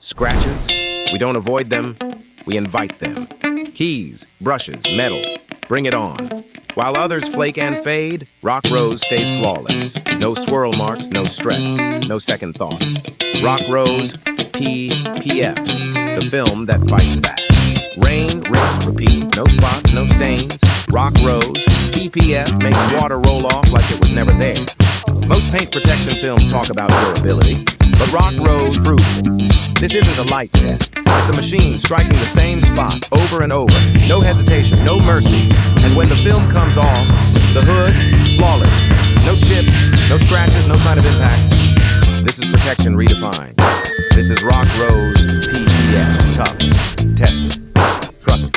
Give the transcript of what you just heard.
Scratches? We don't avoid them, we invite them. Keys, brushes, metal, bring it on. While others flake and fade, RockRose stays flawless. No swirl marks, no stress, no second thoughts. RockRose PPF, the film that fights back. Rain, rinse, repeat, no spots, no stains. RockRose PPF makes water roll off like it was never there. Most paint protection films talk about durability, but RockRose proves it. This isn't a light test. It's a machine striking the same spot over and over. No hesitation, no mercy. And when the film comes off, the hood, flawless. No chips, no scratches, no sign of impact. This is protection redefined. This is RockRose PPF. Tough, tested, trusted.